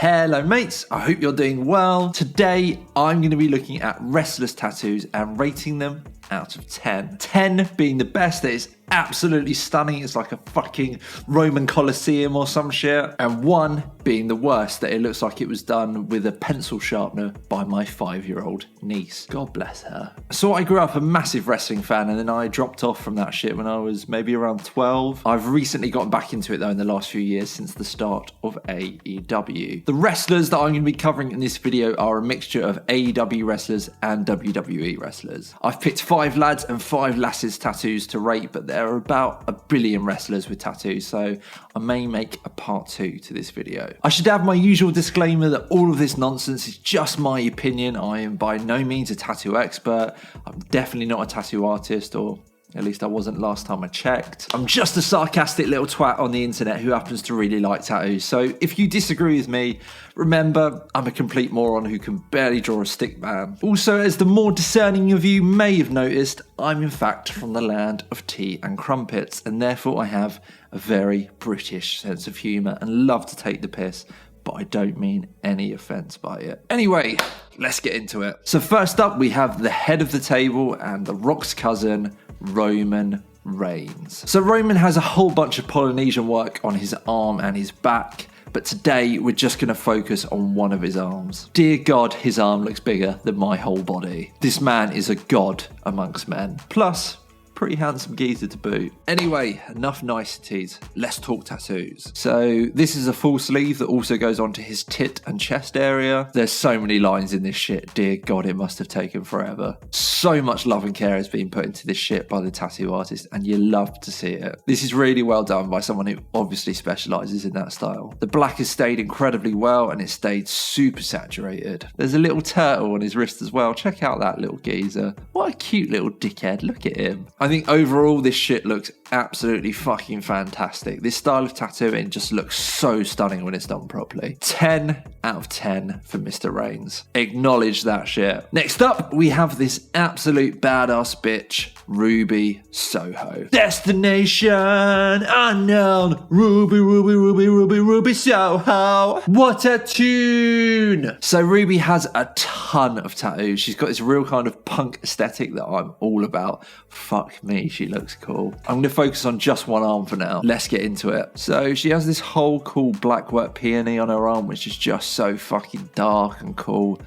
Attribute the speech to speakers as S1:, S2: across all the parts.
S1: Hello mates, I hope you're doing well. Today I'm going to be looking at wrestlers' tattoos and rating them out of 10. 10 being the best, that is absolutely stunning, it's like a fucking Roman Colosseum or some shit. And 1 being the worst, that it looks like it was done with a pencil sharpener by my 5-year-old niece. God bless her. So I grew up a massive wrestling fan and then I dropped off from that shit when I was maybe around 12. I've recently gotten back into it though in the last few years since the start of AEW. The wrestlers that I'm going to be covering in this video are a mixture of AEW wrestlers and WWE wrestlers. I've picked 5 lads and 5 lasses tattoos to rate, but there are about 1 billion wrestlers with tattoos, so I may make a part 2 to this video. I should have my usual disclaimer that all of this nonsense is just my opinion. I am by no means a tattoo expert. I'm definitely not a tattoo artist, or at least I wasn't last time I checked. I'm just a sarcastic little twat on the internet who happens to really like tattoos. So if you disagree with me, remember, I'm a complete moron who can barely draw a stick man. Also, as the more discerning of you may have noticed, I'm in fact from the land of tea and crumpets, and therefore I have a very British sense of humour and love to take the piss, but I don't mean any offence by it. Anyway, let's get into it. So first up, we have the head of the table and The Rock's cousin, Roman Reigns. So Roman has a whole bunch of Polynesian work on his arm and his back, but today we're just going to focus on one of his arms. Dear God, his arm looks bigger than my whole body. This man is a god amongst men. Plus, pretty handsome geezer to boot. Anyway, enough niceties. Let's talk tattoos. So this is a full sleeve that also goes onto his tit and chest area. There's so many lines in this shit. Dear God, it must have taken forever. So much love and care has been put into this shit by the tattoo artist, and you love to see it. This is really well done by someone who obviously specialises in that style. The black has stayed incredibly well and it stayed super saturated. There's a little turtle on his wrist as well. Check out that little geezer. What a cute little dickhead. Look at him. I think overall this shit looks absolutely fucking fantastic. This style of tattooing just looks so stunning when it's done properly. 10 out of 10 for Mr. Reigns. Acknowledge that shit. Next up, we have this absolute badass bitch, Ruby Soho. Destination unknown. Ruby, Ruby, Ruby, Ruby, Ruby Soho. What a tune. So Ruby has a ton of tattoos. She's got this real kind of punk aesthetic that I'm all about. Fuck me, she looks cool. I'm going to focus on just one arm for now. Let's get into it. So she has this whole cool black work peony on her arm, which is just so fucking dark and cool.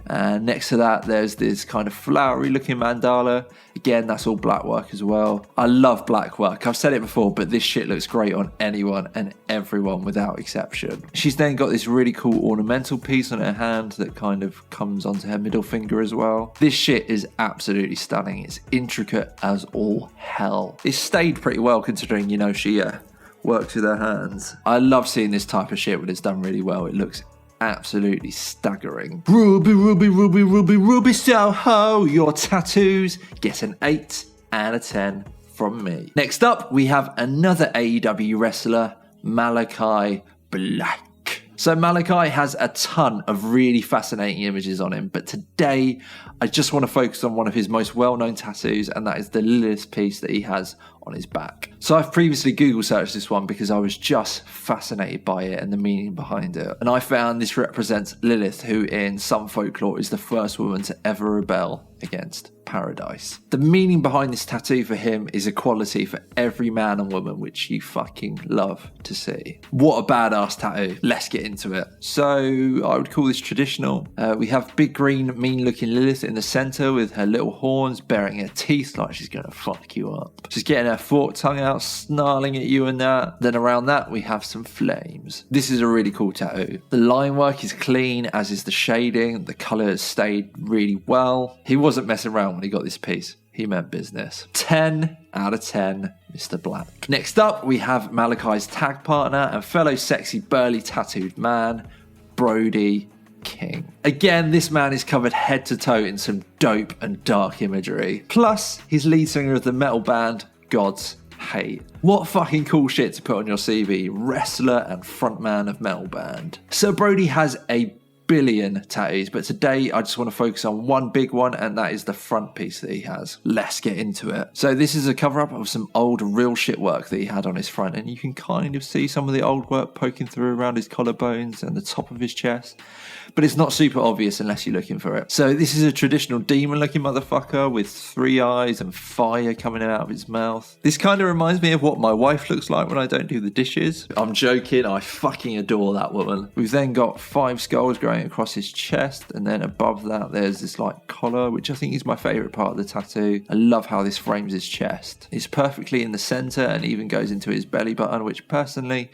S1: And next to that, there's this kind of flowery looking mandala. Again, that's all black work as well. I love black work. I've said it before, but this shit looks great on anyone and everyone without exception. She's then got this really cool ornamental piece on her hand that kind of comes onto her middle finger as well. This shit is absolutely stunning. It's intricate as all hell. It stayed pretty well considering, you know, she works with her hands. I love seeing this type of shit when it's done really well. It looks absolutely staggering. Ruby, Ruby, Ruby, Ruby, Ruby Soho. Your tattoos get an 8 out of 10 from me. Next up, we have another AEW wrestler, Malakai Black. So Malakai has a ton of really fascinating images on him, but today I just want to focus on one of his most well-known tattoos, and that is the Lilith piece that he has on his back. So I've previously Google searched this one because I was just fascinated by it and the meaning behind it. And I found this represents Lilith, who in some folklore is the first woman to ever rebel against paradise. The meaning behind this tattoo for him is equality for every man and woman, which you fucking love to see. What a badass tattoo. Let's get into it. So I would call this traditional. We have big green mean looking Lilith in the center with her little horns baring her teeth like she's gonna fuck you up. She's getting her forked tongue out, snarling at you and that. Then around that we have some flames. This is a really cool tattoo. The line work is clean, as is the shading. The color has stayed really well. He wasn't messing around when he got this piece. He meant business. 10 out of 10, Mr. Black. Next up, we have Malakai's tag partner and fellow sexy burly tattooed man, Brody King. Again, this man is covered head to toe in some dope and dark imagery. Plus, he's lead singer of the metal band God's Hate. What fucking cool shit to put on your CV. Wrestler and frontman of metal band. So Brody has a billion tattoos, but today I just want to focus on one big one, and that is the front piece that he has. Let's get into it. So this is a cover-up of some old real shit work that he had on his front, and you can kind of see some of the old work poking through around his collarbones and the top of his chest, but it's not super obvious unless you're looking for it. So this is a traditional demon-looking motherfucker with 3 eyes and fire coming out of his mouth. This kind of reminds me of what my wife looks like when I don't do the dishes. I'm joking, I fucking adore that woman. We've then got 5 skulls growing across his chest, and then above that there's this like collar, which I think is my favourite part of the tattoo. I love how this frames his chest. It's perfectly in the centre and even goes into his belly button, which personally,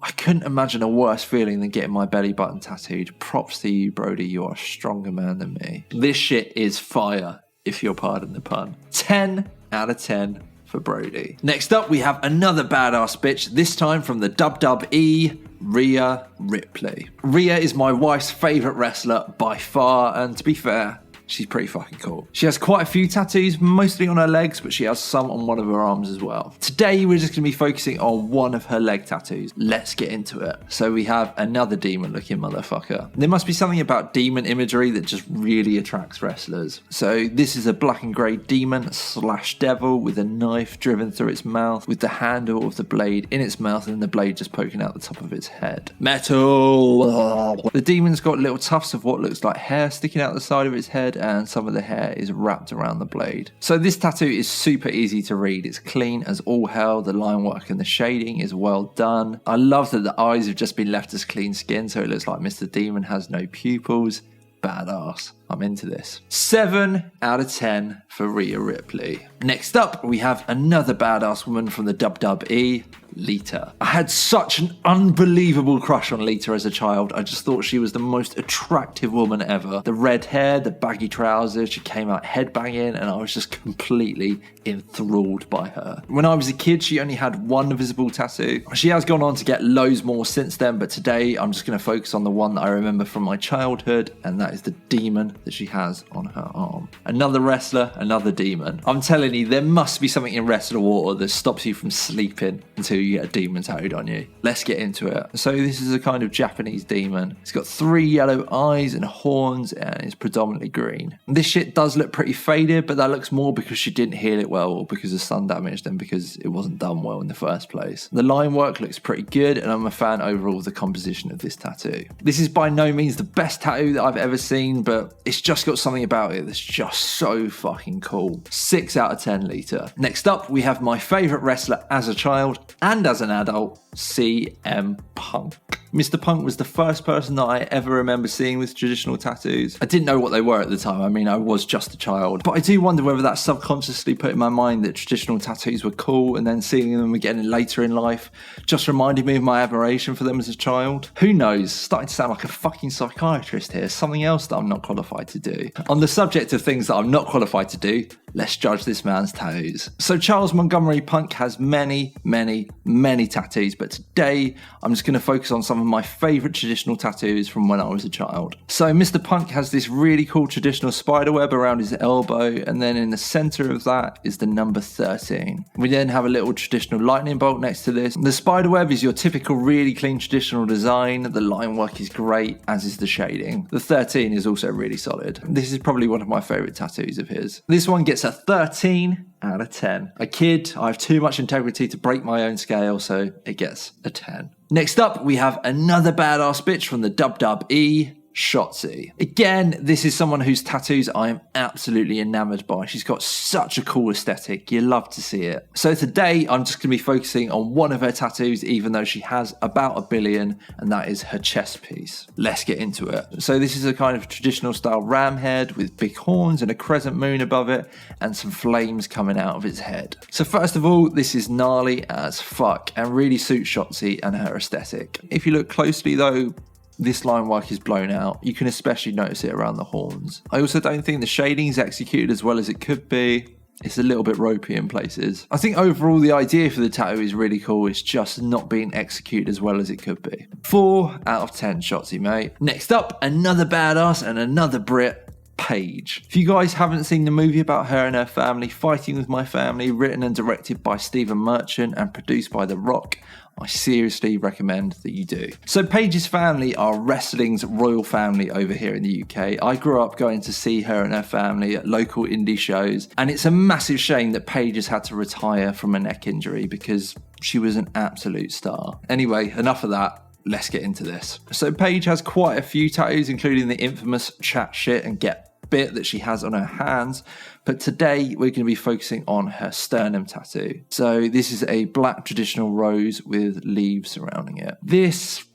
S1: I couldn't imagine a worse feeling than getting my belly button tattooed. Props to you, Brody. You are a stronger man than me. This shit is fire, if you'll pardon the pun. 10 out of 10 for Brody. Next up, we have another badass bitch, this time from the WWE, Rhea Ripley. Rhea is my wife's favourite wrestler by far, and to be fair, she's pretty fucking cool. She has quite a few tattoos, mostly on her legs, but she has some on one of her arms as well. Today, we're just going to be focusing on one of her leg tattoos. Let's get into it. So we have another demon-looking motherfucker. There must be something about demon imagery that just really attracts wrestlers. So this is a black and grey demon slash devil with a knife driven through its mouth, with the handle of the blade in its mouth and the blade just poking out the top of its head. Metal! The demon's got little tufts of what looks like hair sticking out the side of its head, and some of the hair is wrapped around the blade. So this tattoo is super easy to read. It's clean as all hell. The line work and the shading is well done. I love that the eyes have just been left as clean skin, so it looks like Mr. Demon has no pupils. Badass. I'm into this. 7 out of 10 for Rhea Ripley. Next up, we have another badass woman from the WWE, Lita. I had such an unbelievable crush on Lita as a child. I just thought she was the most attractive woman ever. The red hair, the baggy trousers, she came out headbanging, and I was just completely enthralled by her. When I was a kid, she only had one visible tattoo. She has gone on to get loads more since then, but today I'm just going to focus on the one that I remember from my childhood, and that is the demon that she has on her arm. Another wrestler, another demon. I'm telling you, there must be something in wrestler water that stops you from sleeping until you get a demon tattooed on you. Let's get into it. So this is a kind of Japanese demon. It's got 3 yellow eyes and horns, and it's predominantly green. This shit does look pretty faded, but that looks more because she didn't heal it well, or because of sun damage, than because it wasn't done well in the first place. The line work looks pretty good, and I'm a fan overall of the composition of this tattoo. This is by no means the best tattoo that I've ever seen, but it's just got something about it that's just so fucking cool. 6 out of 10 Lita. Next up, we have my favourite wrestler as a child and as an adult, CM Punk. Mr. Punk was the first person that I ever remember seeing with traditional tattoos. I didn't know what they were at the time. I mean, I was just a child. But I do wonder whether that subconsciously put in my mind that traditional tattoos were cool, and then seeing them again later in life just reminded me of my admiration for them as a child. Who knows? Starting to sound like a fucking psychiatrist here. Something else that I'm not qualified to do. On the subject of things that I'm not qualified to do, let's judge this man's tattoos. So Charles Montgomery Punk has many tattoos, but today I'm just going to focus on some of my favourite traditional tattoos from when I was a child. So Mr. Punk has this really cool traditional spiderweb around his elbow, and then in the centre of that is the number 13. We then have a little traditional lightning bolt next to this. The spiderweb is your typical really clean traditional design. The line work is great, as is the shading. The 13 is also really solid. This is probably one of my favourite tattoos of his. This one gets a 13 out of 10. A kid, I have too much integrity to break my own scale, so it gets a 10. Next up, we have another badass bitch from the WWE, Shotzi. Again, this is someone whose tattoos I am absolutely enamored by. She's got such a cool aesthetic. You love to see it. So today, I'm just going to be focusing on one of her tattoos, even though she has about 1 billion, and that is her chest piece. Let's get into it. So this is a kind of traditional style ram head with big horns and a crescent moon above it, and some flames coming out of its head. So first of all, this is gnarly as fuck and really suits Shotzi and her aesthetic. If you look closely though, this line work is blown out. You can especially notice it around the horns. I also don't think the shading is executed as well as it could be. It's a little bit ropey in places. I think overall the idea for the tattoo is really cool. It's just not being executed as well as it could be. 4 out of 10 Shotzi, mate. Next up, another badass and another Brit, Paige. If you guys haven't seen the movie about her and her family, Fighting With My Family, written and directed by Stephen Merchant and produced by The Rock, I seriously recommend that you do. So Paige's family are wrestling's royal family over here in the UK. I grew up going to see her and her family at local indie shows, and it's a massive shame that Paige has had to retire from a neck injury because she was an absolute star. Anyway, enough of that. Let's get into this. So Paige has quite a few tattoos, including the infamous chat shit and get bit that she has on her hands, but today we're going to be focusing on her sternum tattoo. So this is a black traditional rose with leaves surrounding it. This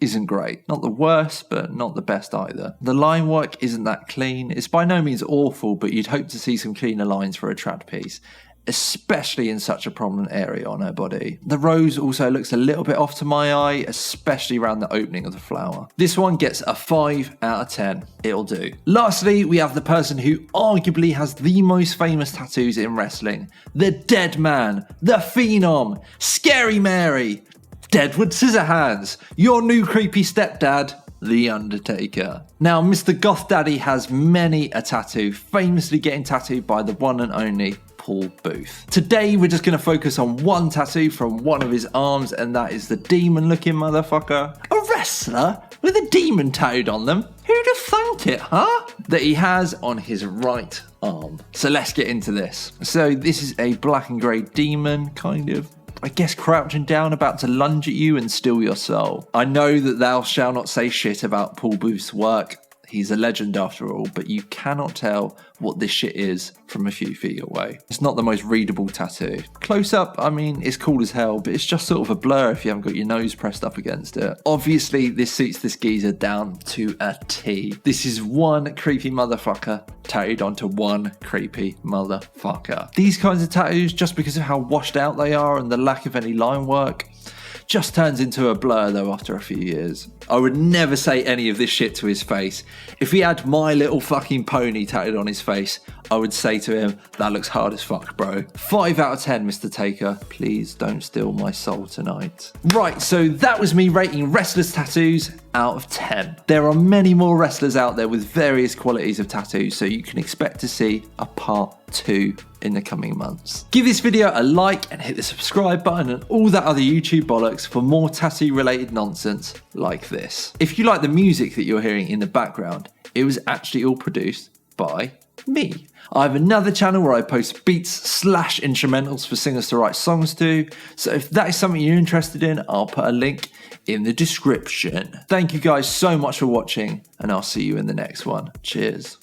S1: isn't great. Not the worst, but not the best either. The line work isn't that clean. It's by no means awful, but you'd hope to see some cleaner lines for a trad piece, especially in such a prominent area on her body. The rose also looks a little bit off to my eye, especially around the opening of the flower. This one gets a 5 out of 10. It'll do. Lastly, we have the person who arguably has the most famous tattoos in wrestling. The Dead Man, the Phenom, Scary Mary, Deadwood Scissorhands, your new creepy stepdad, The Undertaker. Now, Mr. Goth Daddy has many a tattoo, famously getting tattooed by the one and only Paul Booth. Today, we're just going to focus on one tattoo from one of his arms, and that is the demon-looking motherfucker. A wrestler with a demon tattooed on them? Who'd have thunk it, huh? That he has on his right arm. So let's get into this. So this is a black and grey demon, kind of, I guess, crouching down, about to lunge at you and steal your soul. I know that thou shalt not say shit about Paul Booth's work. He's a legend after all, but you cannot tell what this shit is from a few feet away. It's not the most readable tattoo. Close up, I mean, it's cool as hell, but it's just sort of a blur if you haven't got your nose pressed up against it. Obviously, this suits this geezer down to a T. This is one creepy motherfucker tattooed onto one creepy motherfucker. These kinds of tattoos, just because of how washed out they are and the lack of any line work, just turns into a blur though after a few years. I would never say any of this shit to his face. If he had My Little Fucking Pony tattooed on his face, I would say to him, that looks hard as fuck, bro. 5 out of 10, Mr. Taker. Please don't steal my soul tonight. Right, so that was me rating wrestlers' tattoos out of 10. There are many more wrestlers out there with various qualities of tattoos, so you can expect to see a part 2 in the coming months. Give this video a like and hit the subscribe button and all that other YouTube bollocks for more tattoo related nonsense like this. If you like the music that you're hearing in the background, it was actually all produced by me. I have another channel where I post beats/instrumentals for singers to write songs to, so if that is something you're interested in, I'll put a link in the description. Thank you guys so much for watching, and I'll see you in the next one. Cheers.